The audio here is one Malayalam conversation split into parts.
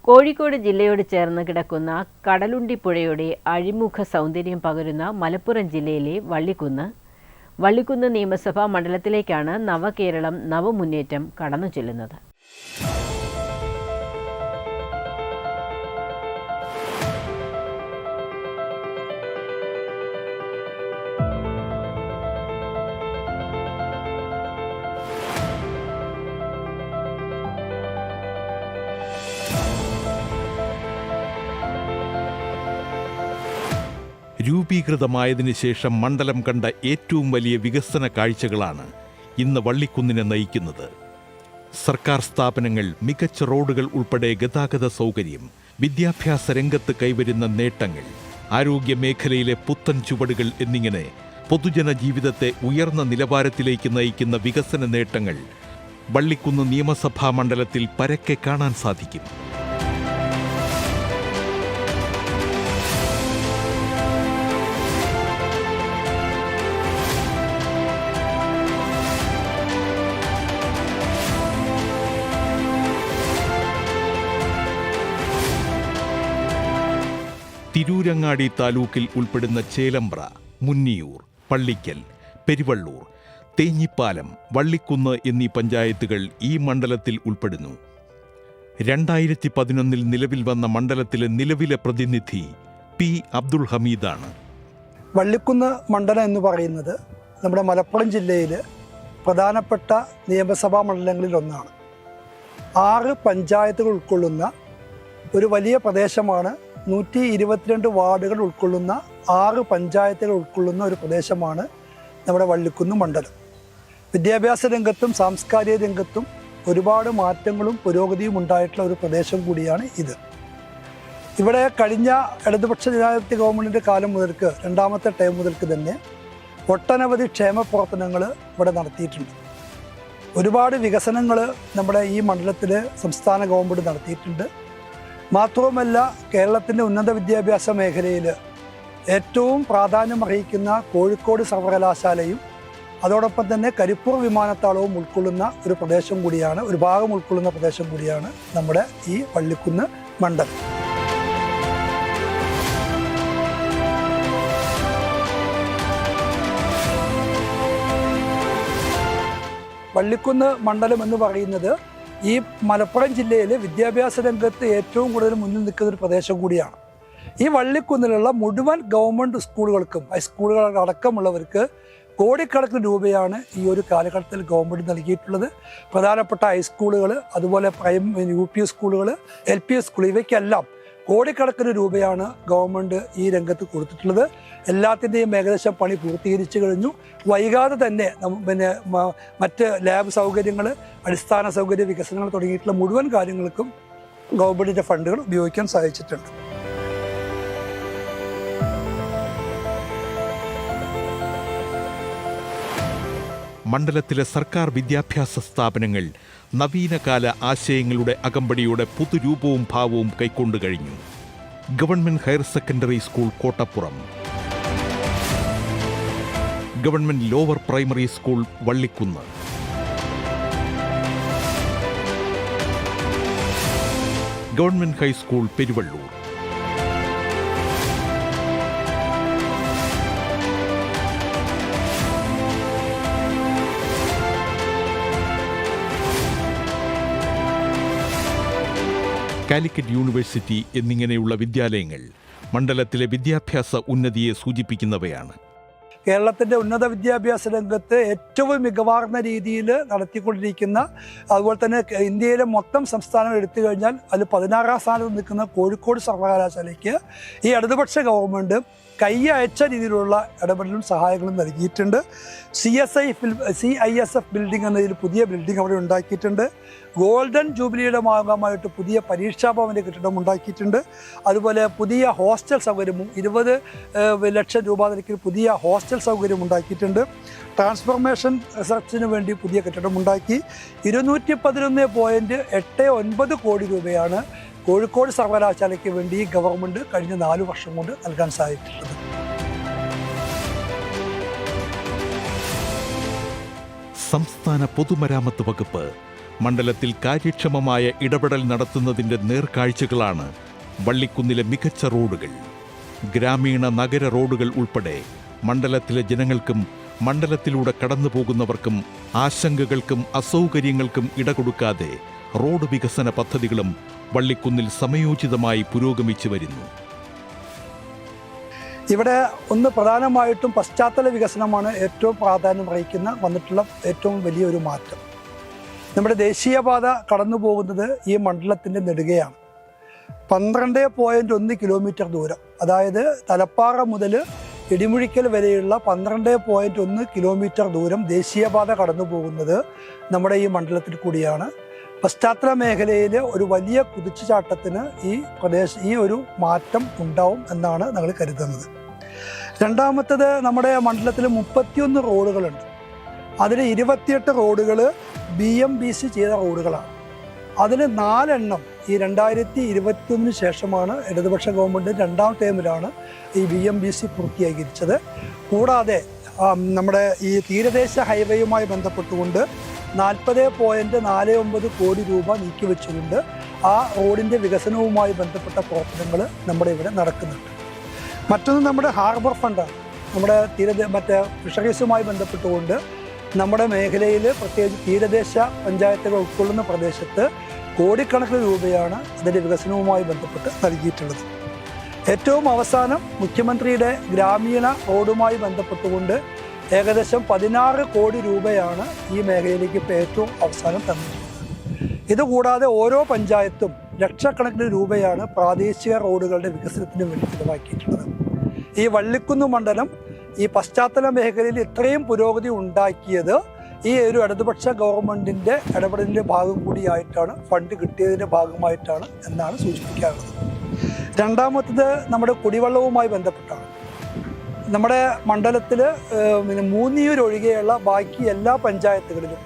കോഴിക്കോട് ജില്ലയോട് ചേർന്ന് കിടക്കുന്ന കടലുണ്ടിപ്പുഴയുടെ അഴിമുഖ സൗന്ദര്യം പകരുന്ന മലപ്പുറം ജില്ലയിലെ വള്ളിക്കുന്ന് നിയമസഭാ മണ്ഡലത്തിലേക്കാണ് നവകേരളം നവമുന്നേറ്റം കടന്നു ചെല്ലുന്നത്. രൂപീകൃതമായതിനു ശേഷം മണ്ഡലം കണ്ട ഏറ്റവും വലിയ വികസന കാഴ്ചകളാണ് ഇന്ന് വള്ളിക്കുന്നിനെ നയിക്കുന്നത്. സർക്കാർ സ്ഥാപനങ്ങൾ, മികച്ച റോഡുകൾ ഉൾപ്പെടെ ഗതാഗത സൗകര്യം, വിദ്യാഭ്യാസ രംഗത്ത് കൈവരുന്ന നേട്ടങ്ങൾ, ആരോഗ്യ മേഖലയിലെ പുത്തൻ ചുവടുകൾ എന്നിങ്ങനെ പൊതുജന ജീവിതത്തെ ഉയർന്ന നിലവാരത്തിലേക്ക് നയിക്കുന്ന വികസന നേട്ടങ്ങൾ വള്ളിക്കുന്ന് നിയമസഭാ മണ്ഡലത്തിൽ പരക്കെ കാണാൻ സാധിക്കും. തിരൂരങ്ങാടി താലൂക്കിൽ ഉൾപ്പെടുന്ന ചേലമ്പ്ര, മുന്നിയൂർ, പള്ളിക്കൽ, പെരുവള്ളൂർ, തേഞ്ഞിപ്പാലം, വള്ളിക്കുന്ന് എന്നീ പഞ്ചായത്തുകൾ ഈ മണ്ഡലത്തിൽ ഉൾപ്പെടുന്നു. 2011 നിലവിൽ വന്ന മണ്ഡലത്തിലെ നിലവിലെ പ്രതിനിധി പി. അബ്ദുൾ ഹമീദാണ്. വള്ളിക്കുന്ന് മണ്ഡലം എന്ന് പറയുന്നത് നമ്മുടെ മലപ്പുറം ജില്ലയിൽ പ്രധാനപ്പെട്ട നിയമസഭാ മണ്ഡലങ്ങളിൽ ഒന്നാണ്. 6 പഞ്ചായത്തുകൾ ഉൾക്കൊള്ളുന്ന ഒരു വലിയ പ്രദേശമാണ്. 122 വാർഡുകൾ ഉൾക്കൊള്ളുന്ന 6 പഞ്ചായത്തുകൾ ഉൾക്കൊള്ളുന്ന ഒരു പ്രദേശമാണ് നമ്മുടെ വള്ളിക്കുന്ന് മണ്ഡലം. വിദ്യാഭ്യാസ രംഗത്തും സാംസ്കാരിക രംഗത്തും ഒരുപാട് മാറ്റങ്ങളും പുരോഗതിയും ഉണ്ടായിട്ടുള്ള ഒരു പ്രദേശം കൂടിയാണ് ഇത്. ഇവിടെ കഴിഞ്ഞ ഇടതുപക്ഷ ജനാധിപത്യ ഗവൺമെൻറ്റിൻ്റെ കാലം മുതൽക്ക്, 2ാമത്തെ ടേം മുതൽക്ക് തന്നെ ഒട്ടനവധി ക്ഷേമ പ്രവർത്തനങ്ങൾ ഇവിടെ നടത്തിയിട്ടുണ്ട്. ഒരുപാട് വികസനങ്ങൾ നമ്മുടെ ഈ മണ്ഡലത്തിൽ സംസ്ഥാന ഗവൺമെൻറ് നടത്തിയിട്ടുണ്ട്. മാത്രവുമല്ല, കേരളത്തിൻ്റെ ഉന്നത വിദ്യാഭ്യാസ മേഖലയിൽ ഏറ്റവും പ്രാധാന്യം അർഹിക്കുന്ന കോഴിക്കോട് സർവകലാശാലയും അതോടൊപ്പം തന്നെ കരിപ്പൂർ വിമാനത്താവളവും ഉൾക്കൊള്ളുന്ന ഒരു പ്രദേശം കൂടിയാണ്, ഒരു ഭാഗം ഉൾക്കൊള്ളുന്ന പ്രദേശം കൂടിയാണ് നമ്മുടെ ഈ വള്ളിക്കുന്ന് മണ്ഡലം. വള്ളിക്കുന്ന് മണ്ഡലം എന്ന് പറയുന്നത് ഈ മലപ്പുറം ജില്ലയിൽ വിദ്യാഭ്യാസ രംഗത്ത് ഏറ്റവും കൂടുതൽ മുന്നിൽ നിൽക്കുന്ന ഒരു പ്രദേശം കൂടിയാണ്. ഈ വള്ളിക്കുന്നിലുള്ള മുഴുവൻ ഗവൺമെൻറ് സ്കൂളുകൾക്കും ഹൈസ്കൂളുകൾ അടക്കമുള്ളവർക്ക് കോടിക്കണക്കിന് രൂപയാണ് ഈ ഒരു കാലഘട്ടത്തിൽ ഗവൺമെൻറ് നൽകിയിട്ടുള്ളത്. പ്രധാനപ്പെട്ട ഹൈസ്കൂളുകൾ, അതുപോലെ UP സ്കൂളുകൾ, LP സ്കൂൾ, ഇവയ്ക്കെല്ലാം കോടിക്കണക്കിന് രൂപയാണ് ഗവൺമെൻറ് ഈ രംഗത്ത് കൊടുത്തിട്ടുള്ളത്. എല്ലാത്തിൻ്റെയും ഏകദേശം പണി പൂർത്തീകരിച്ചു കഴിഞ്ഞു. വൈകാതെ തന്നെ മറ്റ് ലാബ് സൗകര്യങ്ങൾ, അടിസ്ഥാന സൗകര്യ വികസനങ്ങൾ തുടങ്ങിയിട്ടുള്ള മുഴുവൻ കാര്യങ്ങൾക്കും ഗവൺമെൻറ്റിൻ്റെ ഫണ്ടുകൾ ഉപയോഗിക്കാൻ സാധിച്ചിട്ടുണ്ട്. മണ്ഡലത്തിലെ സർക്കാർ വിദ്യാഭ്യാസ സ്ഥാപനങ്ങൾ നവീനകാല ആശയങ്ങളുടെ അകമ്പടിയോടെ പുതുരൂപവും ഭാവവും കൈക്കൊണ്ടു കഴിഞ്ഞു. Government higher secondary school Kottappuram, government lower primary school Vallikkunnu, government high school Peruvallur, Calicut university എന്നിങ്ങനെയുള്ള വിദ്യാലയങ്ങൾ മണ്ഡലത്തിലെ വിദ്യാഭ്യാസ ഉന്നതിയെ സൂചിപ്പിക്കുന്നവയാണ്. കേരളത്തിൻ്റെ ഉന്നത വിദ്യാഭ്യാസ രംഗത്ത് ഏറ്റവും മികവാർന്ന രീതിയിൽ നടത്തിക്കൊണ്ടിരിക്കുന്ന, അതുപോലെ തന്നെ ഇന്ത്യയിലെ മൊത്തം സംസ്ഥാനങ്ങൾ എടുത്തു കഴിഞ്ഞാൽ അതിൽ 16ാം സ്ഥാനത്ത് നിൽക്കുന്ന കോഴിക്കോട് സർവകലാശാലയ്ക്ക് ഈ ഇടതുപക്ഷ ഗവൺമെൻറ് കൈയയച്ച രീതിയിലുള്ള ഇടപെടലും സഹായങ്ങളും നൽകിയിട്ടുണ്ട്. CISF ബിൽഡിംഗ് എന്നതിൽ പുതിയ ബിൽഡിംഗ് അവിടെ ഉണ്ടാക്കിയിട്ടുണ്ട്. ഗോൾഡൻ ജൂബിലിയുടെ ഭാഗമായിട്ട് പുതിയ പരീക്ഷാ ഭവൻ്റെ കെട്ടിടം ഉണ്ടാക്കിയിട്ടുണ്ട്. അതുപോലെ പുതിയ ഹോസ്റ്റൽ സൗകര്യവും 20 ലക്ഷം രൂപ നിരക്കിൽ പുതിയ ഹോസ്റ്റൽ സൗകര്യം ഉണ്ടാക്കിയിട്ടുണ്ട്. ട്രാൻസ്ഫോർമേഷൻ റിസർച്ചിന് വേണ്ടി പുതിയ കെട്ടിടം ഉണ്ടാക്കി. 211.89 കോടി രൂപയാണ് കോഴിക്കോട് സർവകലാശാലയ്ക്ക് വേണ്ടി ഗവൺമെൻറ് കഴിഞ്ഞ 4 വർഷം കൊണ്ട് നൽകാൻ സാധിച്ചിട്ടുള്ളത്. സംസ്ഥാന പൊതുമരാമത്ത് വകുപ്പ് മണ്ഡലത്തിൽ കാര്യക്ഷമമായ ഇടപെടൽ നടത്തുന്നതിൻ്റെ നേർക്കാഴ്ചകളാണ് വള്ളിക്കുന്നിലെ മികച്ച റോഡുകൾ. ഗ്രാമീണ നഗര റോഡുകൾ ഉൾപ്പെടെ മണ്ഡലത്തിലെ ജനങ്ങൾക്കും മണ്ഡലത്തിലൂടെ കടന്നുപോകുന്നവർക്കും ആശങ്കകൾക്കും അസൗകര്യങ്ങൾക്കും ഇടകൊടുക്കാതെ റോഡ് വികസന പദ്ധതികളും വള്ളിക്കുന്നിൽ സമയോചിതമായി പുരോഗമിച്ചു വരുന്നു. ഇവിടെ ഒന്ന് പ്രധാനമായിട്ടും പശ്ചാത്തല വികസനമാണ് ഏറ്റവും പ്രാധാന്യം വഹിക്കുന്ന വന്നിട്ടുള്ള ഏറ്റവും വലിയൊരു മാറ്റം. നമ്മുടെ ദേശീയപാത കടന്നു പോകുന്നത് ഈ മണ്ഡലത്തിൻ്റെ നെടുകയാണ്. 12.1 കിലോമീറ്റർ ദൂരം, അതായത് തലപ്പാറ മുതൽ ഇടിമുഴിക്കൽ വരെയുള്ള 12.1 കിലോമീറ്റർ ദൂരം ദേശീയപാത കടന്നു പോകുന്നത് നമ്മുടെ ഈ മണ്ഡലത്തിൽ കൂടിയാണ്. പശ്ചാത്തല മേഖലയിൽ ഒരു വലിയ കുതിച്ചുചാട്ടത്തിന് ഈ ഒരു മാറ്റം ഉണ്ടാവും എന്നാണ് ഞങ്ങൾ കരുതുന്നത്. രണ്ടാമത്തത്, നമ്മുടെ മണ്ഡലത്തിൽ 31 റോഡുകളുണ്ട്. അതിൽ 28 റോഡുകൾ BMBC ചെയ്ത റോഡുകളാണ്. അതിൽ 4 എണ്ണം ഈ 2021 ശേഷമാണ് ഇടതുപക്ഷ ഗവൺമെൻറ് രണ്ടാം ടേമിലാണ് ഈ BMBC പൂർത്തീകരിച്ചത്. കൂടാതെ നമ്മുടെ ഈ തീരദേശ ഹൈവേയുമായി ബന്ധപ്പെട്ടുകൊണ്ട് 40.49 കോടി രൂപ നീക്കിവെച്ചുകൊണ്ട് ആ റോഡിൻ്റെ വികസനവുമായി ബന്ധപ്പെട്ട പ്രവർത്തനങ്ങൾ നമ്മുടെ ഇവിടെ നടക്കുന്നുണ്ട്. മറ്റൊന്ന് നമ്മുടെ ഹാർബർ ഫണ്ടാണ്. നമ്മുടെ ഫിഷറീസുമായി ബന്ധപ്പെട്ടുകൊണ്ട് നമ്മുടെ മേഖലയിൽ പ്രത്യേകിച്ച് തീരദേശ പഞ്ചായത്തുകൾ ഉൾക്കൊള്ളുന്ന പ്രദേശത്ത് കോടിക്കണക്കിന് രൂപയാണ് ഇതിൻ്റെ വികസനവുമായി ബന്ധപ്പെട്ട് നൽകിയിട്ടുള്ളത്. ഏറ്റവും അവസാനം മുഖ്യമന്ത്രിയുടെ ഗ്രാമീണ റോഡുമായി ബന്ധപ്പെട്ടുകൊണ്ട് ഏകദേശം 16 കോടി രൂപയാണ് ഈ മേഖലയിലേക്ക് ഇപ്പോൾ ഏറ്റവും അവസാനം തന്നിട്ടുള്ളത്. ഇതുകൂടാതെ ഓരോ പഞ്ചായത്തും ലക്ഷക്കണക്കിന് രൂപയാണ് പ്രാദേശിക റോഡുകളുടെ വികസനത്തിന് വേണ്ടി ചിലവാക്കിയിട്ടുള്ളത്. ഈ വള്ളിക്കുന്ന് മണ്ഡലം ഈ പശ്ചാത്തല മേഖലയിൽ ഇത്രയും പുരോഗതി ഉണ്ടാക്കിയത് ഈ ഒരു ഇടതുപക്ഷ ഗവൺമെൻറ്റിൻ്റെ ഇടപെടലിൻ്റെ ഭാഗം കൂടിയായിട്ടാണ്, ഫണ്ട് കിട്ടിയതിൻ്റെ ഭാഗമായിട്ടാണ് എന്നാണ് സൂചിപ്പിക്കാറുള്ളത്. രണ്ടാമത്തത് നമ്മുടെ കുടിവെള്ളവുമായി ബന്ധപ്പെട്ടാണ്. നമ്മുടെ മണ്ഡലത്തിൽ മൂന്നിയൂർ ഒഴികെയുള്ള ബാക്കി എല്ലാ പഞ്ചായത്തുകളിലും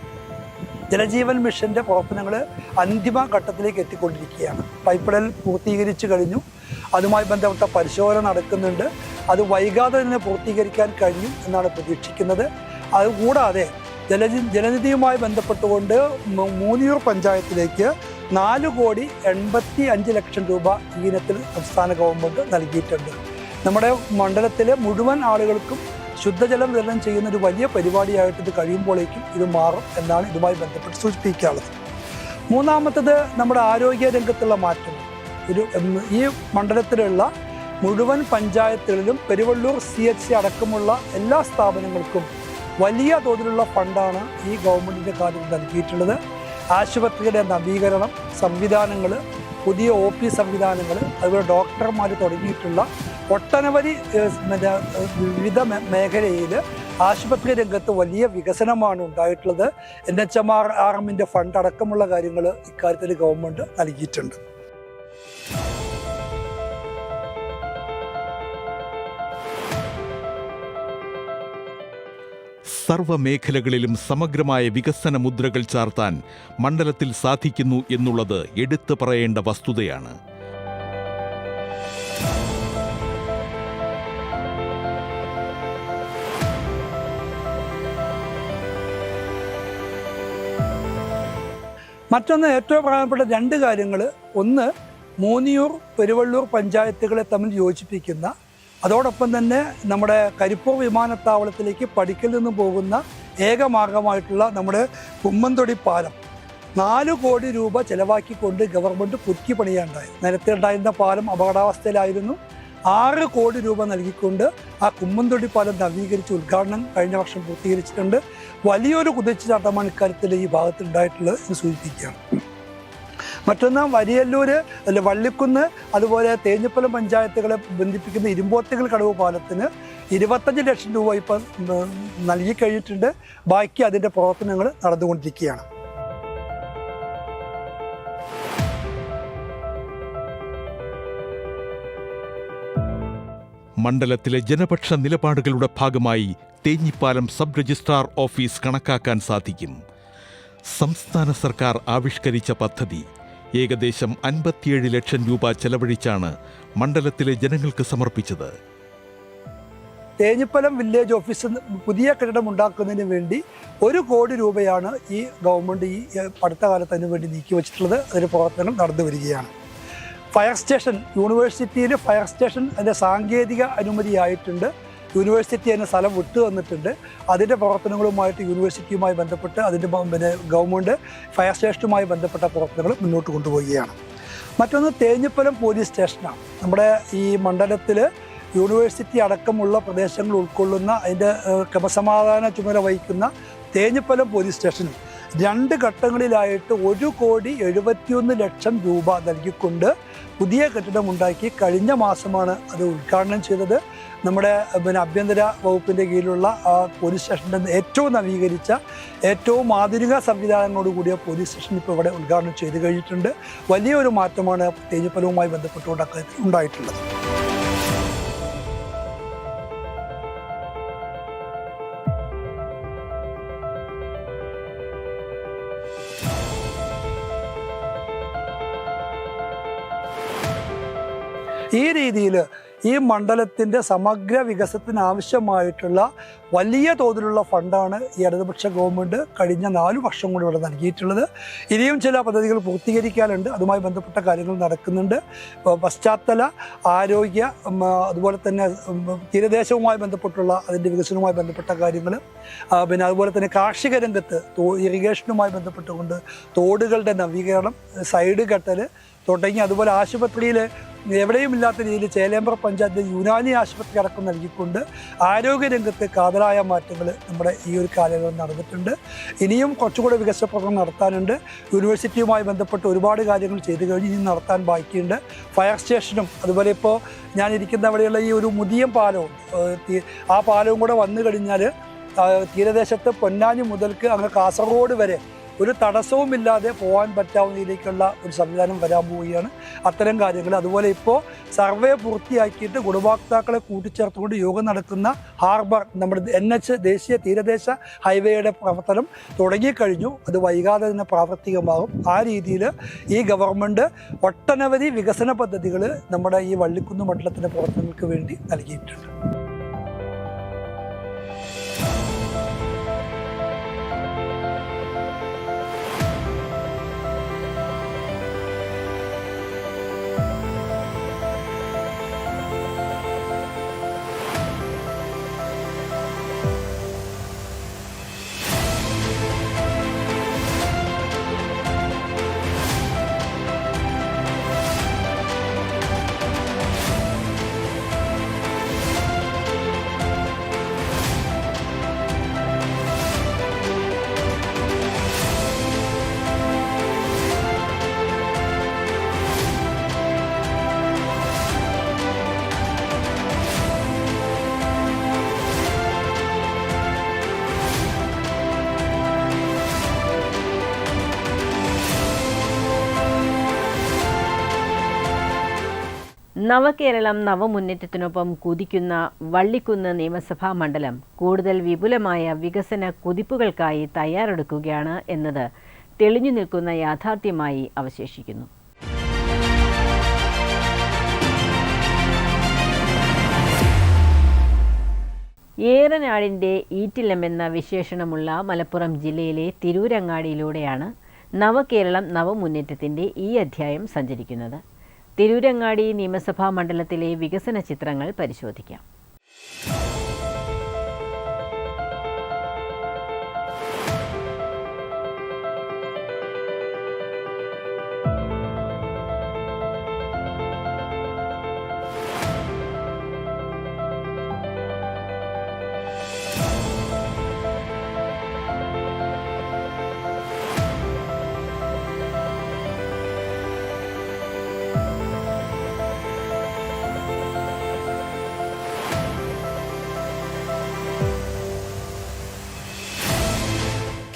ജലജീവൻ മിഷൻ്റെ പ്രവർത്തനങ്ങൾ അന്തിമ ഘട്ടത്തിലേക്ക് എത്തിക്കൊണ്ടിരിക്കുകയാണ്. പൈപ്പ് ലൈൻ പൂർത്തീകരിച്ചു കഴിഞ്ഞു. അതുമായി ബന്ധപ്പെട്ട പരിശോധന നടക്കുന്നുണ്ട്. അത് വൈകാതെ തന്നെ പൂർത്തീകരിക്കാൻ കഴിയും എന്നാണ് പ്രതീക്ഷിക്കുന്നത്. അതുകൂടാതെ ജലനിധിയുമായി ബന്ധപ്പെട്ടുകൊണ്ട് മൂന്നിയൂർ പഞ്ചായത്തിലേക്ക് 4,85,00,000 രൂപ ഈ ഇനത്തിൽ സംസ്ഥാന ഗവൺമെൻറ് നൽകിയിട്ടുണ്ട്. നമ്മുടെ മണ്ഡലത്തിലെ മുഴുവൻ ആളുകൾക്കും ശുദ്ധജലം വിതരണം ചെയ്യുന്ന ഒരു വലിയ പരിപാടിയായിട്ട് ഇത് കഴിയുമ്പോഴേക്കും ഇത് മാറും എന്നാണ് ഇതുമായി ബന്ധപ്പെട്ട് സൂചിപ്പിക്കാനുള്ളത്. മൂന്നാമത്തത് നമ്മുടെ ആരോഗ്യ രംഗത്തുള്ള മാറ്റം. ഈ മണ്ഡലത്തിലുള്ള മുഴുവൻ പഞ്ചായത്തുകളിലും പെരുവള്ളൂർ CHC അടക്കമുള്ള എല്ലാ സ്ഥാപനങ്ങൾക്കും വലിയ തോതിലുള്ള ഫണ്ടാണ് ഈ ഗവൺമെൻറ്റിൻ്റെ കാലത്ത് നൽകിയിട്ടുള്ളത്. ആശുപത്രിയുടെ നവീകരണം, സംവിധാനങ്ങൾ, പുതിയ OP സംവിധാനങ്ങൾ, അതുപോലെ ഡോക്ടർമാർ തുടങ്ങിയിട്ടുള്ള ഒട്ടനവധി വിവിധ മേഖലയിൽ ആശുപത്രി രംഗത്ത് വലിയ വികസനമാണ് ഉണ്ടായിട്ടുള്ളത്. NHRMൻ്റെ ഫണ്ട് അടക്കമുള്ള കാര്യങ്ങൾ ഇക്കാര്യത്തിൽ ഗവൺമെൻറ് നൽകിയിട്ടുണ്ട്. സർവ്വമേഖലകളിലും സമഗ്രമായ വികസന മുദ്രകൾ ചാർത്താൻ മണ്ഡലത്തിൽ സാധിക്കുന്നു എന്നുള്ളത് എടുത്തു പറയേണ്ട വസ്തുതയാണ്. മറ്റൊന്ന്, ഏറ്റവും പ്രധാനപ്പെട്ട 2 കാര്യങ്ങൾ. ഒന്ന്, മൂന്നിയൂർ പെരുവള്ളൂർ പഞ്ചായത്തുകളെ തമ്മിൽ യോജിപ്പിക്കുന്ന, അതോടൊപ്പം തന്നെ നമ്മുടെ കരിപ്പൂർ വിമാനത്താവളത്തിലേക്ക് പടിക്കൽ നിന്ന് പോകുന്ന ഏകമാർഗമായിട്ടുള്ള നമ്മുടെ കുമ്മന്തൊടി പാലം 4 കോടി രൂപ ചെലവാക്കിക്കൊണ്ട് ഗവൺമെൻറ് പുതുക്കി പണിയാണ്ടായി. നേരത്തെ ഉണ്ടായിരുന്ന പാലം അപകടാവസ്ഥയിലായിരുന്നു. 6 കോടി രൂപ നൽകിക്കൊണ്ട് ആ കുമ്മന്തൊടി പാലം നവീകരിച്ച് ഉദ്ഘാടനം കഴിഞ്ഞ വർഷം പൂർത്തീകരിച്ചിട്ടുണ്ട്. വലിയൊരു കുതിച്ചുചാട്ടമാണ് ഇക്കാര്യത്തിൽ ഈ ഭാഗത്തുണ്ടായിട്ടുള്ളത് എന്ന് സൂചിപ്പിക്കുകയാണ്. മറ്റൊന്ന്, വള്ളിക്കുന്ന് അതുപോലെ തേഞ്ഞിപ്പലം പഞ്ചായത്തുകളെ ബന്ധിപ്പിക്കുന്ന ഇരുമ്പോത്തികൾ കടവ് പാലത്തിന് 25 ലക്ഷം രൂപ ഇപ്പം നൽകിക്കഴിഞ്ഞിട്ടുണ്ട്. ബാക്കി അതിൻ്റെ പ്രവർത്തനങ്ങൾ നടന്നുകൊണ്ടിരിക്കുകയാണ്. മണ്ഡലത്തിലെ ജനപക്ഷ നിലപാടുകളുടെ ഭാഗമായി തേഞ്ഞിപ്പാലം സബ് രജിസ്ട്രാർ ഓഫീസ് കണക്കാക്കാൻ സാധിക്കും. സംസ്ഥാന സർക്കാർ ആവിഷ്കരിച്ച പദ്ധതി ഏകദേശം 57 ലക്ഷം രൂപ ചെലവഴിച്ചാണ് മണ്ഡലത്തിലെ ജനങ്ങൾക്ക് സമർപ്പിച്ചത്. തേഞ്ഞിപ്പലം വില്ലേജ് ഓഫീസ് പുതിയ കെട്ടിടം ഉണ്ടാക്കുന്നതിന് വേണ്ടി 1 കോടി രൂപയാണ് ഈ ഗവൺമെൻറ് ഈ അടുത്ത കാലത്ത് അതിന് വേണ്ടി നീക്കി വെച്ചിട്ടുള്ളത്. അതിൻ്റെ പ്രവർത്തനം നടന്നു വരികയാണ്. ഫയർ സ്റ്റേഷൻ, യൂണിവേഴ്സിറ്റിയിൽ ഫയർ സ്റ്റേഷൻ അതിൻ്റെ സാങ്കേതിക അനുമതിയായിട്ടുണ്ട്. യൂണിവേഴ്സിറ്റി അതിന് സ്ഥലം വിട്ടു തന്നിട്ടുണ്ട്. അതിൻ്റെ പ്രവർത്തനങ്ങളുമായിട്ട് യൂണിവേഴ്സിറ്റിയുമായി ബന്ധപ്പെട്ട് അതിൻ്റെ ഗവൺമെൻറ് ഫയർ സ്റ്റേഷനുമായി ബന്ധപ്പെട്ട പ്രവർത്തനങ്ങൾ മുന്നോട്ട് കൊണ്ടുപോവുകയാണ്. മറ്റൊന്ന് തേഞ്ഞിപ്പലം പോലീസ് സ്റ്റേഷനാണ്. നമ്മുടെ ഈ മണ്ഡലത്തിൽ യൂണിവേഴ്സിറ്റി അടക്കമുള്ള പ്രദേശങ്ങൾ ഉൾക്കൊള്ളുന്ന അതിൻ്റെ ക്രമസമാധാന ചുമതല വഹിക്കുന്ന തേഞ്ഞിപ്പലം പോലീസ് സ്റ്റേഷനും 2 ഘട്ടങ്ങളിലായിട്ട് 1,71,00,000 രൂപ നൽകിക്കൊണ്ട് പുതിയ കെട്ടിടമുണ്ടാക്കി കഴിഞ്ഞ മാസമാണ് അത് ഉദ്ഘാടനം ചെയ്തത്. നമ്മുടെ ആഭ്യന്തര വകുപ്പിൻ്റെ കീഴിലുള്ള പോലീസ് സ്റ്റേഷൻ്റെ ഏറ്റവും നവീകരിച്ച ഏറ്റവും ആധുനിക സംവിധാനങ്ങളോടുകൂടിയ പോലീസ് സ്റ്റേഷൻ ഇപ്പോൾ ഇവിടെ ഉദ്ഘാടനം ചെയ്ത് കഴിഞ്ഞിട്ടുണ്ട്. വലിയൊരു മാറ്റമാണ് തേഞ്ഞിപ്പലവുമായി ബന്ധപ്പെട്ടുകൊണ്ട് അക്കാര്യത്തിൽ ഉണ്ടായിട്ടുള്ളത്. ഈ രീതിയിൽ ഈ മണ്ഡലത്തിൻ്റെ സമഗ്ര വികസനത്തിന് ആവശ്യമായിട്ടുള്ള വലിയ തോതിലുള്ള ഫണ്ടാണ് ഈ ഇടതുപക്ഷ ഗവൺമെൻറ് കഴിഞ്ഞ 4 വർഷം കൊണ്ട് ഇവിടെ നൽകിയിട്ടുള്ളത്. ഇനിയും ചില പദ്ധതികൾ പൂർത്തീകരിക്കാനുണ്ട്. അതുമായി ബന്ധപ്പെട്ട കാര്യങ്ങൾ നടക്കുന്നുണ്ട്. പശ്ചാത്തല, ആരോഗ്യ, അതുപോലെ തന്നെ തീരദേശവുമായി ബന്ധപ്പെട്ടുള്ള അതിൻ്റെ വികസനവുമായി ബന്ധപ്പെട്ട കാര്യങ്ങൾ, പിന്നെ അതുപോലെ തന്നെ കാർഷിക രംഗത്ത് ഇറിഗേഷനുമായി ബന്ധപ്പെട്ടുകൊണ്ട് തോടുകളുടെ നവീകരണം, സൈഡ് കെട്ടൽ തുടങ്ങി, അതുപോലെ ആശുപത്രിയിൽ എവിടെയും ഇല്ലാത്ത രീതിയിൽ ചേലേമ്പ്ര പഞ്ചായത്ത് യുനാനി ആശുപത്രി അടക്കം നൽകിക്കൊണ്ട് ആരോഗ്യരംഗത്ത് കാതലായ മാറ്റങ്ങൾ നമ്മുടെ ഈ ഒരു കാലയളവിൽ നടന്നിട്ടുണ്ട്. ഇനിയും കുറച്ചുകൂടെ വികസന പ്രവർത്തനം നടത്താനുണ്ട്. യൂണിവേഴ്സിറ്റിയുമായി ബന്ധപ്പെട്ട് ഒരുപാട് കാര്യങ്ങൾ ചെയ്തു കഴിഞ്ഞ് ഇനി നടത്താൻ ബാക്കിയുണ്ട്. ഫയർ സ്റ്റേഷനും അതുപോലെ ഇപ്പോൾ ഞാനിരിക്കുന്ന അവിടെയുള്ള ഈ ഒരു മുതിയം പാലവും ആ പാലവും കൂടെ വന്നു കഴിഞ്ഞാൽ തീരദേശത്ത് പൊന്നാനി മുതൽക്ക് അങ്ങ് കാസർഗോഡ് വരെ ഒരു തടസ്സവുമില്ലാതെ പോകാൻ പറ്റാവുന്ന രീതിയിലേക്കുള്ള ഒരു സംവിധാനം വരാൻ പോവുകയാണ്. അത്തരം കാര്യങ്ങൾ അതുപോലെ ഇപ്പോൾ സർവേ പൂർത്തിയാക്കിയിട്ട് ഗുണഭോക്താക്കളെ കൂട്ടിച്ചേർത്തുകൊണ്ട് യോഗം നടക്കുന്ന ഹാർബർ, നമ്മുടെ NH ദേശീയ തീരദേശ ഹൈവേയുടെ പ്രവർത്തനം തുടങ്ങിക്കഴിഞ്ഞു. അത് വൈകാതെ തന്നെ പ്രാവർത്തികമാകും. ആ രീതിയിൽ ഈ ഗവൺമെൻറ് ഒട്ടനവധി വികസന പദ്ധതികൾ നമ്മുടെ ഈ വള്ളിക്കുന്ന് മണ്ഡലത്തിൻ്റെ പ്രവർത്തനങ്ങൾക്ക് വേണ്ടി നൽകിയിട്ടുണ്ട്. നവകേരളം നവമുന്നേറ്റത്തിനൊപ്പം കുതിക്കുന്ന വള്ളിക്കുന്ന് നിയമസഭാ മണ്ഡലം കൂടുതൽ വിപുലമായ വികസന കുതിപ്പുകൾക്കായി തയ്യാറെടുക്കുകയാണ് എന്നത് തെളിഞ്ഞു നിൽക്കുന്ന യാഥാർത്ഥ്യമായി അവശേഷിക്കുന്നു. ഏറനാടിൻ്റെ ഈറ്റില്ലമെന്ന വിശേഷണമുള്ള മലപ്പുറം ജില്ലയിലെ തിരൂരങ്ങാടിയിലൂടെയാണ് നവകേരളം നവമുന്നേറ്റത്തിൻ്റെ ഈ അധ്യായം സഞ്ചരിക്കുന്നത്. തിരൂരങ്ങാടി നിയമസഭാ മണ്ഡലത്തിലെ വികസന ചിത്രങ്ങൾ പരിശോധിക്കാം.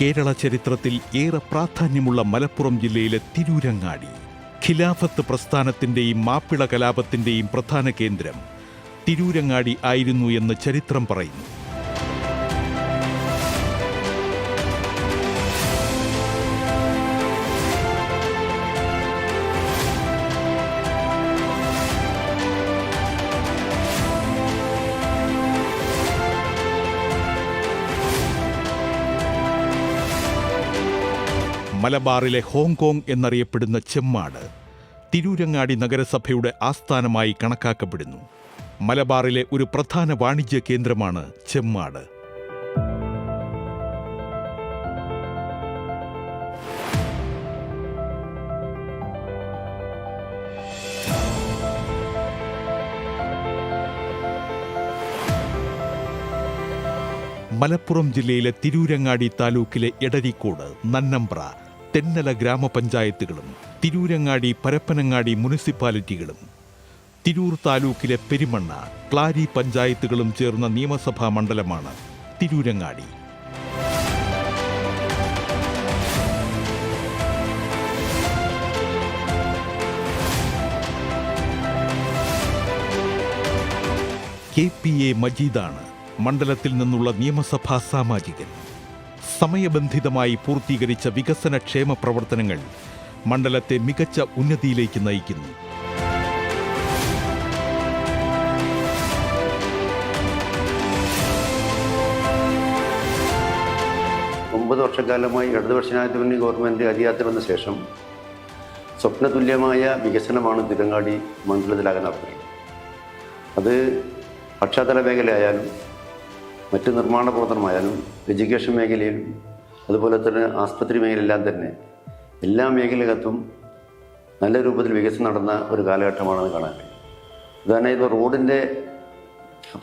കേരള ചരിത്രത്തിൽ ഏറെ പ്രാധാന്യമുള്ള മലപ്പുറം ജില്ലയിലെ തിരൂരങ്ങാടി ഖിലാഫത്ത് പ്രസ്ഥാനത്തിൻ്റെയും മാപ്പിള കലാപത്തിൻ്റെയും പ്രധാന കേന്ദ്രം തിരൂരങ്ങാടി ആയിരുന്നു എന്ന് ചരിത്രം പറയുന്നു. മലബാറിലെ ഹോങ്കോങ് എന്നറിയപ്പെടുന്ന ചെമ്മാട് തിരൂരങ്ങാടി നഗരസഭയുടെ ആസ്ഥാനമായി കണക്കാക്കപ്പെടുന്നു. മലബാറിലെ ഒരു പ്രധാന വാണിജ്യ കേന്ദ്രമാണ് ചെമ്മാട്. മലപ്പുറം ജില്ലയിലെ തിരൂരങ്ങാടി താലൂക്കിലെ എടരിക്കോട്, നന്നമ്പ്ര, തെന്നല ഗ്രാമപഞ്ചായത്തുകളും തിരൂരങ്ങാടി, പരപ്പനങ്ങാടി മുനിസിപ്പാലിറ്റികളും തിരൂർ താലൂക്കിലെ പെരുമണ്ണ, ക്ലാരി പഞ്ചായത്തുകളും ചേർന്ന നിയമസഭാ മണ്ഡലമാണ് തിരൂരങ്ങാടി. KPA മജീദാണ് മണ്ഡലത്തിൽ നിന്നുള്ള നിയമസഭാ സാമാജികൻ. സമയബന്ധിതമായി പൂർത്തീകരിച്ച വികസന ക്ഷേമ പ്രവർത്തനങ്ങൾ മണ്ഡലത്തെ മികച്ച ഉന്നതിയിലേക്ക് നയിക്കുന്നു. വർഷക്കാലമായി ഇടതുപക്ഷ ജനാധിപത്യ ഗവൺമെൻറ് അധികാരത്തിൽ വന്ന ശേഷം സ്വപ്നതുല്യമായ വികസനമാണ് തിരൂരങ്ങാടി മണ്ഡലത്തിലാകെ നടത്തുന്നത്. അത് പശ്ചാത്തല മേഖലയായാലും മറ്റ് നിർമ്മാണ പ്രവർത്തനമായാലും എഡ്യൂക്കേഷൻ മേഖലയിലും അതുപോലെ തന്നെ ആസ്പത്രി മേഖലയെല്ലാം തന്നെ എല്ലാ മേഖലകത്തും നല്ല രൂപത്തിൽ വികസനം നടന്ന ഒരു കാലഘട്ടമാണെന്ന് കാണാൻ കഴിയും. അതുതന്നെ ഇപ്പോൾ റോഡിൻ്റെ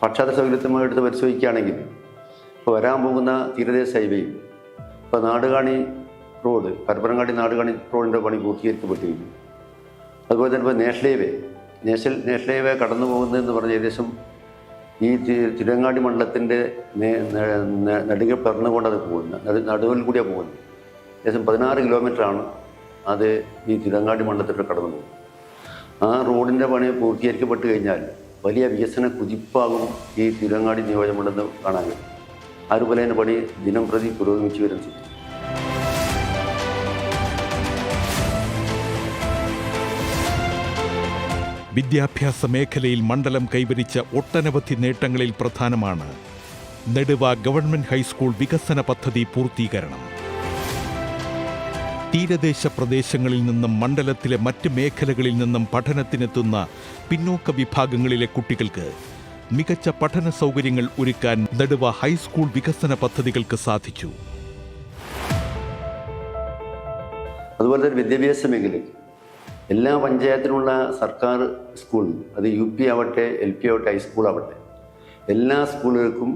പശ്ചാത്തല സൗകര്യത്തുമായി എടുത്ത് പരിശോധിക്കുകയാണെങ്കിൽ ഇപ്പോൾ വരാൻ പോകുന്ന തീരദേശ ഹൈവേയും ഇപ്പോൾ നാടുകാണി റോഡ്, പരപ്പനങ്ങാടി നാടുകാണി റോഡിൻ്റെ പണി പൂർത്തീകരിക്കപ്പെട്ടിരിക്കുന്നു. അതുപോലെ തന്നെ ഇപ്പോൾ നാഷണൽ ഹൈവേ കടന്നു പോകുന്നതെന്ന് പറഞ്ഞ് ഏകദേശം ഈ തിരൂരങ്ങാടി മണ്ഡലത്തിൻ്റെ നടുകെ പിറന്നുകൊണ്ട് അത് പോകുന്നത്, നടുവിൽ കൂടിയാണ് പോകുന്നത്. ഏകദേശം 16 കിലോമീറ്ററാണ് അത് ഈ തിരൂരങ്ങാടി മണ്ഡലത്തിലൂടെ കടന്നു പോകുന്നത്. ആ റോഡിൻ്റെ പണി പൂർത്തീകരിക്കപ്പെട്ട് കഴിഞ്ഞാൽ വലിയ വികസന കുതിപ്പാകും ഈ തിരൂരങ്ങാടി നിയോജകമണ്ഡലം കാണാൻ കഴിയും. അതുപോലെ തന്നെ പണി ദിനം പ്രതി പുരോഗമിച്ചു വരുന്നു. വിദ്യാഭ്യാസ മേഖലയിൽ മണ്ഡലം കൈവരിച്ച ഒട്ടനവധി നേട്ടങ്ങളിൽ പ്രധാനമാണ് നെടുവ ഗവൺമെന്റ് ഹൈസ്കൂൾ വികസന പദ്ധതി പൂർത്തീകരണം. തീരദേശ പ്രദേശങ്ങളിൽ നിന്നും മണ്ഡലത്തിലെ മറ്റ് മേഖലകളിൽ നിന്നും പഠനത്തിനെത്തുന്ന പിന്നോക്ക വിഭാഗങ്ങളിലെ കുട്ടികൾക്ക് മികച്ച പഠന സൗകര്യങ്ങൾ ഒരുക്കാൻ നെടുവ ഹൈസ്കൂൾ വികസന പദ്ധതികൾക്ക് സാധിച്ചു. അതുപോലെ തന്നെ വിദ്യാഭ്യാസ മേഖലയിൽ എല്ലാ പഞ്ചായത്തിലുള്ള സർക്കാർ സ്കൂൾ, അത് UP ആവട്ടെ, LP ആവട്ടെ, ഹൈസ്കൂൾ ആവട്ടെ, എല്ലാ സ്കൂളുകൾക്കും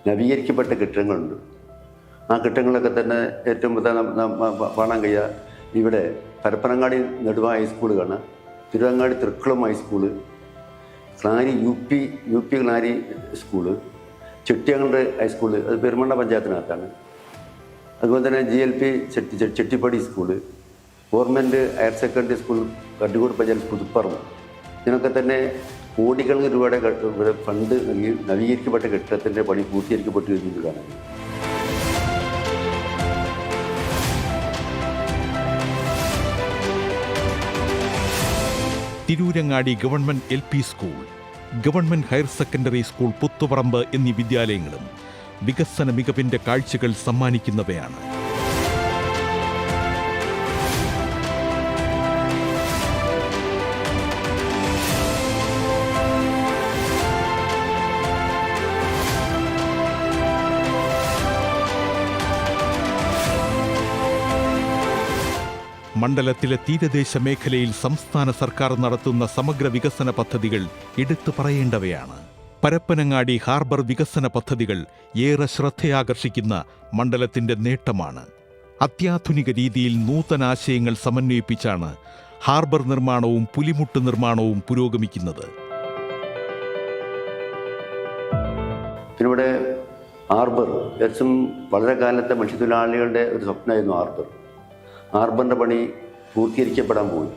നവീകരിക്കപ്പെട്ട കെട്ടിടങ്ങളുണ്ട്. ആ കെട്ടിടങ്ങളൊക്കെ തന്നെ ഏറ്റവും കാണാൻ കഴിയുക ഇവിടെ പരപ്പനങ്ങാടി നെടുവ ഹൈസ്കൂൾ കാണാം, Thiruvangadi Thrikkulam high school, Klari UP Klari school, Chettiyankandu high school, അത് പെരുമണ്ണ പഞ്ചായത്തിനകത്താണ്. അതുപോലെ തന്നെ GLP Chettippadi school, government higher secondary school Kattikkode panchayat Puthuparamba, ഇതിനൊക്കെ തന്നെ കോടിക്കണക്കിന് രൂപയുടെ ഫണ്ട് നൽകി നവീകരിക്കപ്പെട്ട കെട്ടിടത്തിൻ്റെ പണി പൂർത്തീകരിക്കപ്പെട്ടു വരുന്നത് കാണാൻ. Tirurangadi government LP school, government higher secondary school Puthuparamba എന്നീ വിദ്യാലയങ്ങളും വികസന മികവിന്റെ കാഴ്ചകൾ സമ്മാനിക്കുന്നവയാണ്. മണ്ഡലത്തിലെ തീരദേശ മേഖലയിൽ സംസ്ഥാന സർക്കാർ നടത്തുന്ന സമഗ്ര വികസന പദ്ധതികൾ എടുത്തു പറയേണ്ടവയാണ്. പരപ്പനങ്ങാടി ഹാർബർ വികസന പദ്ധതികൾ ഏറെ ശ്രദ്ധയാകർഷിക്കുന്ന മണ്ഡലത്തിന്റെ നേട്ടമാണ്. അത്യാധുനിക രീതിയിൽ നൂതനാശയങ്ങൾ സമന്വയിപ്പിച്ചാണ് ഹാർബർ നിർമ്മാണവും പുലിമുട്ട് നിർമ്മാണവും പുരോഗമിക്കുന്നത്. ഇവിടെ ഹാർബർ ഏകദേശം വളരെ കാലത്തെ മത്സ്യത്തൊഴിലാളികളുടെ ഒരു സ്വപ്നമായിരുന്നു ഹാർബർ. ഹാർബറിൻ്റെ പണി പൂർത്തീകരിക്കപ്പെടാൻ പോയി.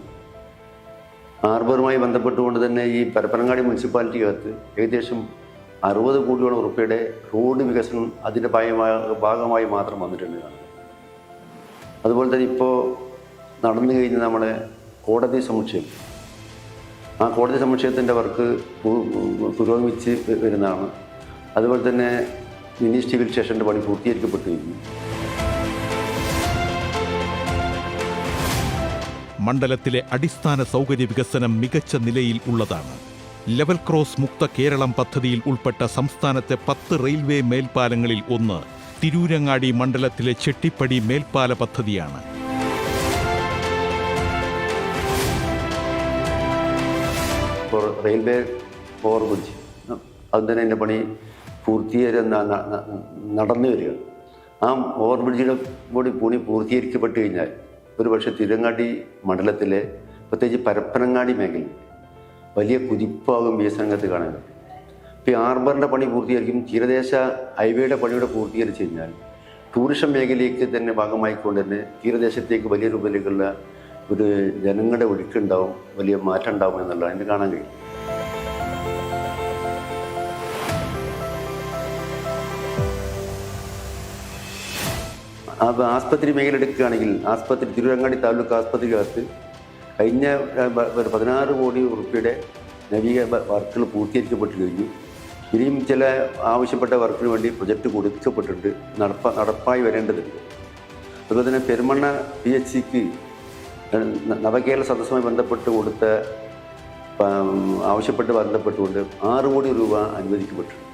ഹാർബറുമായി ബന്ധപ്പെട്ടുകൊണ്ട് തന്നെ ഈ പരപ്പനങ്ങാടി മുനിസിപ്പാലിറ്റിക്കകത്ത് ഏകദേശം 60 കോടിയോളം ഉറുപ്പിയുടെ റോഡ് വികസനം അതിൻ്റെ ഭാഗമായി മാത്രം വന്നിട്ടുണ്ട്. അതുപോലെ തന്നെ ഇപ്പോൾ നടന്നു കഴിഞ്ഞ നമ്മുടെ കോടതി സമുച്ചയം, ആ കോടതി സമുച്ചയത്തിൻ്റെ വർക്ക് പുരോഗമിച്ച് വരുന്നതാണ്. അതുപോലെ തന്നെ മിനി സിവിൽ സ്റ്റേഷൻ്റെ പണി പൂർത്തീകരിക്കപ്പെട്ടിരിക്കുന്നു. മണ്ഡലത്തിലെ അടിസ്ഥാന സൗകര്യ വികസനം മികച്ച നിലയിൽ ഉള്ളതാണ്. ലെവൽ ക്രോസ് മുക്ത കേരളം പദ്ധതിയിൽ ഉൾപ്പെട്ട സംസ്ഥാനത്തെ 10 റെയിൽവേ മേൽപ്പാലങ്ങളിൽ ഒന്ന് തിരൂരങ്ങാടി മണ്ഡലത്തിലെ ചെട്ടിപ്പടി മേൽപ്പാല പദ്ധതിയാണ്. റെയിൽവേ ഓവർ ബ്രിഡ്ജ് അതിൻ്റെ പണി പൂർത്തീകരി നടന്നു വരിക. ആ ഓവർ ബ്രിഡ്ജിയുടെ കൂടി പണി പൂർത്തീകരിക്കപ്പെട്ട് കഴിഞ്ഞാൽ ഒരു പക്ഷേ തിരൂരങ്ങാടി മണ്ഡലത്തിലെ പ്രത്യേകിച്ച് പരപ്പനങ്ങാടി മേഖല വലിയ കുതിപ്പാകും വികസനങ്ങൾക്ക് കാണാൻ. ഇപ്പോൾ ഈ ആർബറിൻ്റെ പണി പൂർത്തീകരിക്കും. തീരദേശ ഹൈവേയുടെ പണിയുടെ പൂർത്തീകരിച്ച് കഴിഞ്ഞാൽ ടൂറിസം മേഖലയ്ക്ക് തന്നെ ഭാഗമായിക്കൊണ്ട് തന്നെ തീരദേശത്തേക്ക് വലിയ രൂപത്തിലേക്കുള്ള ഒരു ജനങ്ങളുടെ ഒഴുക്കുണ്ടാവും, വലിയ മാറ്റം ഉണ്ടാവും എന്നുള്ളത് അതിന് കാണാൻ കഴിയും. അപ്പോൾ ആസ്പത്രി മേഖല എടുക്കുകയാണെങ്കിൽ തിരൂരങ്ങാടി താലൂക്ക് ആസ്പത്രിക്കകത്ത് കഴിഞ്ഞ 16 കോടി റുപ്യയുടെ നവീകരണ വർക്കുകൾ പൂർത്തീകരിക്കപ്പെട്ട് കഴിഞ്ഞു. ഇനിയും ചില ആവശ്യപ്പെട്ട വർക്കിന് വേണ്ടി പ്രൊജക്റ്റ് കൊടുക്കപ്പെട്ടിട്ടുണ്ട്, നടപ്പായി വരേണ്ടതുണ്ട്. അതുപോലെ തന്നെ പെരുമണ്ണ PHCക്ക് നവകേരള സദസ്സുമായി ബന്ധപ്പെട്ട് കൊടുത്ത ബന്ധപ്പെട്ടുകൊണ്ട് 6 കോടി രൂപ അനുവദിക്കപ്പെട്ടിട്ടുണ്ട്.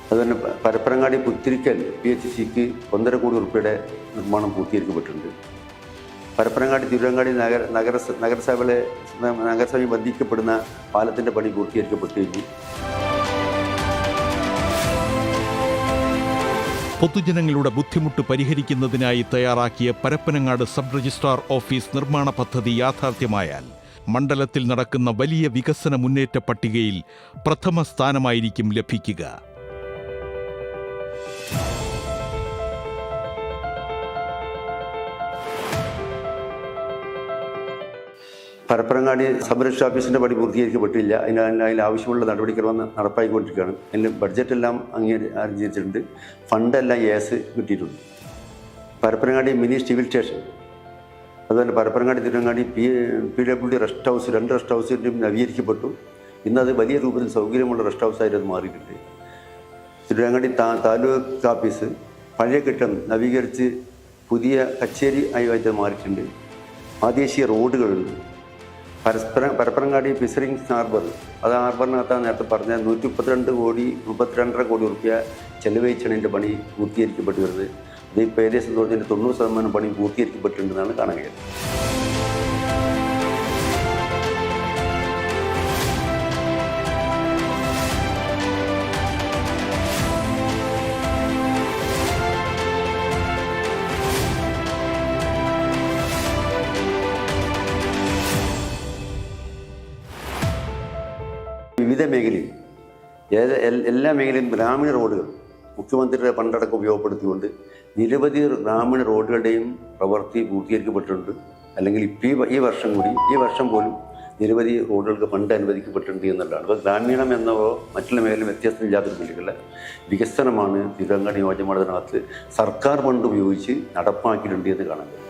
അതുപോലെ പരപ്പനങ്ങാടി പുത്തിരിക്കൽ PHCക്ക് 1.5 കോടി റുപ്യയുടെ നിർമ്മാണം പൂർത്തീകരിക്കപ്പെട്ടിട്ടുണ്ട്. പരപ്പനങ്ങാടി തിരൂരങ്ങാടി നഗരസഭയിൽ ബന്ധിക്കപ്പെടുന്ന പാലത്തിൻ്റെ പണി പൂർത്തീകരിക്കപ്പെട്ടു കഴിഞ്ഞു. പൊതുജനങ്ങളുടെ ബുദ്ധിമുട്ട് പരിഹരിക്കുന്നതിനായി തയ്യാറാക്കിയ പരപ്പനങ്ങാട് സബ് രജിസ്ട്രാർ ഓഫീസ് നിർമ്മാണ പദ്ധതി യാഥാർത്ഥ്യമായാൽ മണ്ഡലത്തിൽ നടക്കുന്ന വലിയ വികസന മുന്നേറ്റ പട്ടികയിൽ പ്രഥമ സ്ഥാനമായിരിക്കും ലഭിക്കുക. പരപ്പനങ്ങാടി സബ് രജിസ്ട്രാർ ഓഫീസിൻ്റെ പണി പൂർത്തീകരിക്കപ്പെട്ടില്ല. അതിനാവശ്യമുള്ള നടപടിക്രമം നടപ്പായിക്കൊണ്ടിരിക്കുകയാണ്. അതിൻ്റെ ബഡ്ജറ്റെല്ലാം അംഗീകരിച്ചിട്ടുണ്ട്, ഫണ്ടെല്ലാം യേസ് കിട്ടിയിട്ടുണ്ട്. പരപ്പനങ്ങാടി മിനി സിവിൽ സ്റ്റേഷൻ, അതുപോലെ Parappanangadi Tirurangadi PWD rest house 2 rest ഹൗസിൻ്റെയും നവീകരിക്കപ്പെട്ടു. ഇന്നത് വലിയ രൂപത്തിൽ സൗകര്യമുള്ള റെസ്റ്റ് ഹൗസായിട്ട് അത് മാറിയിട്ടുണ്ട്. തിരൂരങ്ങാടി താലൂക്ക് ഓഫീസ് പഴയ കെട്ടിടം നവീകരിച്ച് പുതിയ കച്ചേരി ആയിട്ട് മാറിയിട്ടുണ്ട്. പ്രാദേശിക റോഡുകളുണ്ട്. പരപ്പനങ്ങാടി ഫിഷറിംഗ് ഹാർബർ, അത് ഹാർബറിനകത്താണ് നേരത്തെ പറഞ്ഞ 132.5 കോടി റുപ്യ ചെലവഴിച്ചാണ് ഇതിൻ്റെ പണി പൂർത്തീകരിക്കപ്പെട്ടു വരുന്നത്. ഇത് ഇപ്പോൾ ഏകദേശം 90% പണി പൂർത്തീകരിക്കപ്പെട്ടിട്ടുണ്ടെന്നാണ് കാണാൻ കഴിയുന്നത്. വിവിധ മേഖലയിൽ എല്ലാ മേഖലയും ഗ്രാമീണ റോഡുകൾ മുഖ്യമന്ത്രിയുടെ ഫണ്ടടക്കം ഉപയോഗപ്പെടുത്തിക്കൊണ്ട് നിരവധി ഗ്രാമീണ റോഡുകളുടെയും പ്രവൃത്തി പൂർത്തീകരിക്കപ്പെട്ടിട്ടുണ്ട്. അല്ലെങ്കിൽ ഈ വർഷം പോലും നിരവധി റോഡുകൾക്ക് ഫണ്ട് അനുവദിക്കപ്പെട്ടിട്ടുണ്ട് എന്നുള്ളതാണ്. അപ്പോൾ ഗ്രാമീണം എന്നോ മറ്റുള്ള മേഖലയും വ്യത്യസ്തമില്ലാത്ത രീതിയിലുള്ള വികസനമാണ് തിരൂരങ്ങാടി നിയോജകമണ്ഡലത്തിനകത്ത് സർക്കാർ ഫണ്ട് ഉപയോഗിച്ച് നടപ്പാക്കിയിട്ടുണ്ട് എന്ന് കാണാൻ കഴിയും.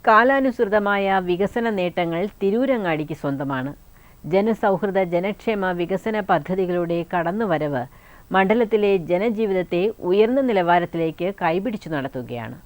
കാലാനുസൃതമായ വികസന നേട്ടങ്ങൾ തിരൂരങ്ങാടിക്ക് സ്വന്തമാണ്. ജനസൗഹൃദ ജനക്ഷേമ വികസന പദ്ധതികളുടെ കടന്നുവരവ് മണ്ഡലത്തിലെ ജനജീവിതത്തെ ഉയർന്ന നിലവാരത്തിലേക്ക് കൈപിടിച്ചു നടത്തുകയാണ്.